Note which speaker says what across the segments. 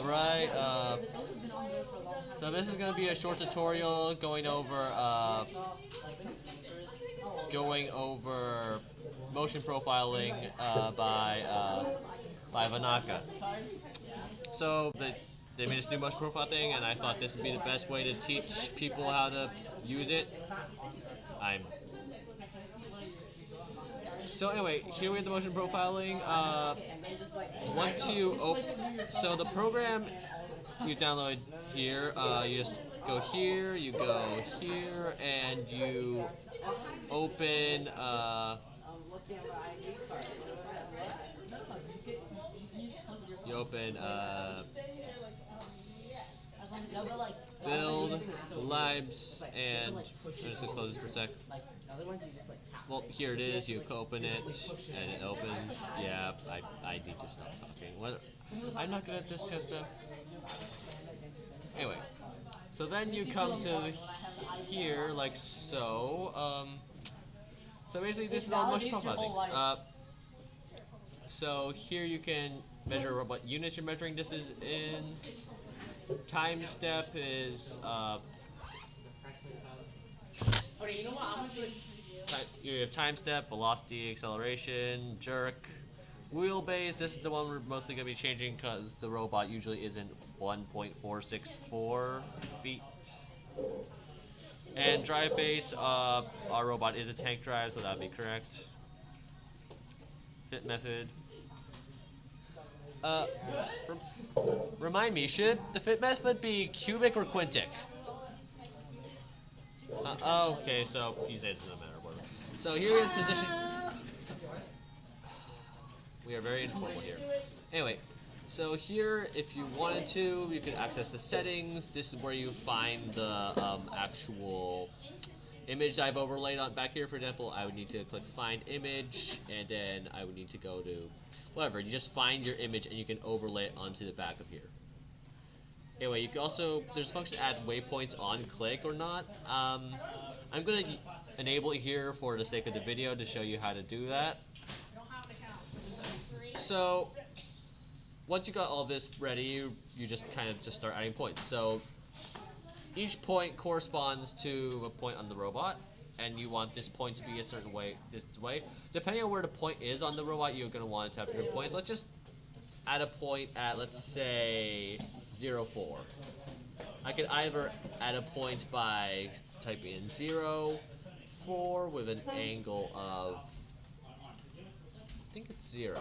Speaker 1: Alright, so this is going to be a short tutorial going over motion profiling by Vannaka. So they made this new motion profile thing, and I thought this would be the best way to teach people how to use it. So anyway, here we have the motion profiling. So the program you download here, you just go here, you go here, and you open. You open build libs, and I'm just gonna close this for a sec. Well, here it is. You open it, and it opens. Yeah, I need to stop talking. What? I'm not good at this, Chester. Anyway, so then you come to here, like so. So basically, this is all motion profile things. So here you can measure what units you're measuring this is in. Time step is you have time step, velocity, acceleration, jerk, wheelbase. This is the one we're mostly going to be changing because the robot usually isn't 1.464 feet. And drive base, our robot is a tank drive, so that would be correct. Fit method. Remind me, should the fit method be cubic or quintic? Okay, so he says it doesn't matter. So here is position. We are very informal here. Anyway, so here, if you wanted to, you can access the settings. This is where you find the actual image I've overlaid on back here. For example, I would need to click Find Image, and then I would need to go to whatever. You just find your image, and you can overlay it onto the back of here. Anyway, you can also, there's a function to add waypoints on click or not. I'm going to enable it here for the sake of the video to show you how to do that. So once you got all this ready, you just kind of just start adding points. So each point corresponds to a point on the robot, and you want this point to be a certain way, this way. Depending on where the point is on the robot, you're going to want it to have different points. Let's just add a point at, let's say, 0.4. I could either add a point by typing in 0.4 with an angle of, I think it's 0.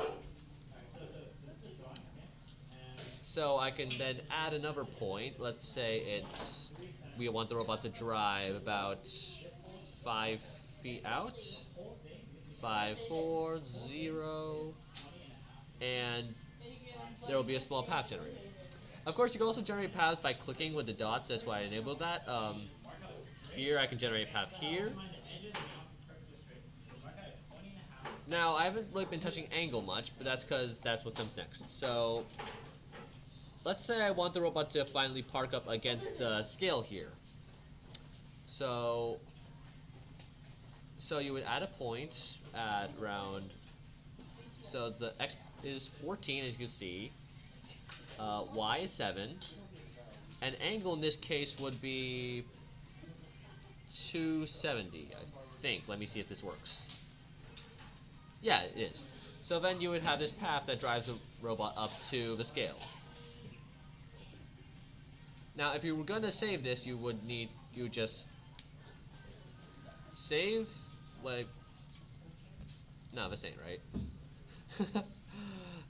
Speaker 1: So I can then add another point. Let's say we want the robot to drive about 5 feet out. 5, 4, 0, and there will be a small path generated. Of course, you can also generate paths by clicking with the dots. That's why I enabled that. Here, I can generate a path here. Now, I haven't really been touching angle much, but that's because that's what comes next. So let's say I want the robot to finally park up against the scale here. So you would add a point at around, so the X is 14, as you can see. Y is 7. An angle in this case would be 270, I think. Let me see if this works. Yeah, it is. So then you would have this path that drives the robot up to the scale. Now, if you were going to save this, you would just save, like, no, this ain't right.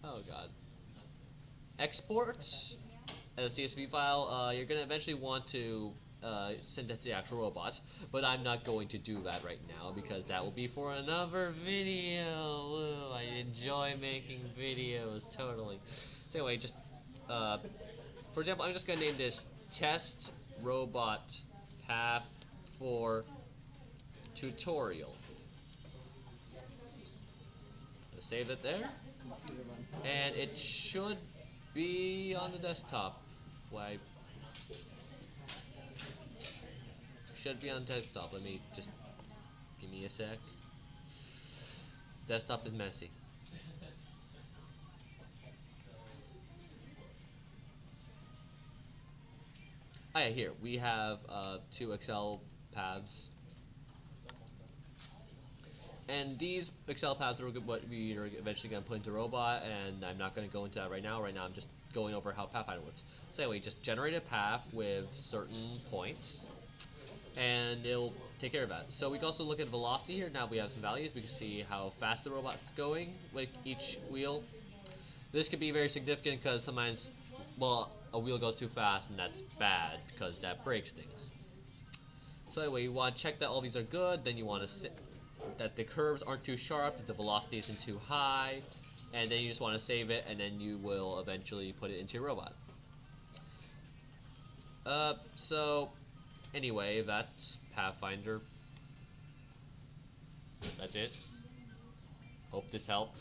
Speaker 1: Oh, God. Export as a CSV file. You're going to eventually want to send that to the actual robot, but I'm not going to do that right now because that will be for another video. Ooh, I enjoy making videos, totally. So anyway, just for example, I'm just going to name this Test Robot Path for Tutorial. Save it there, and it should be on the desktop. Why? Should be on desktop. Let me just give me a sec. Desktop is messy. yeah, here we have 2 Excel paths, and these Excel paths are what we are eventually going to put into robot. And I'm not going to go into that right now. Right now, I'm just going over how pathfinder works. So anyway, just generate a path with certain points, and it'll take care of that. So we can also look at velocity here. Now we have some values. We can see how fast the robot's going, like each wheel. This could be very significant because sometimes, well, a wheel goes too fast, and that's bad because that breaks things. So anyway, you want to check that all these are good. Then you want to that the curves aren't too sharp, that the velocity isn't too high, and then you just want to save it, and then you will eventually put it into your robot. So anyway, that's Pathfinder. That's it. Hope this helped.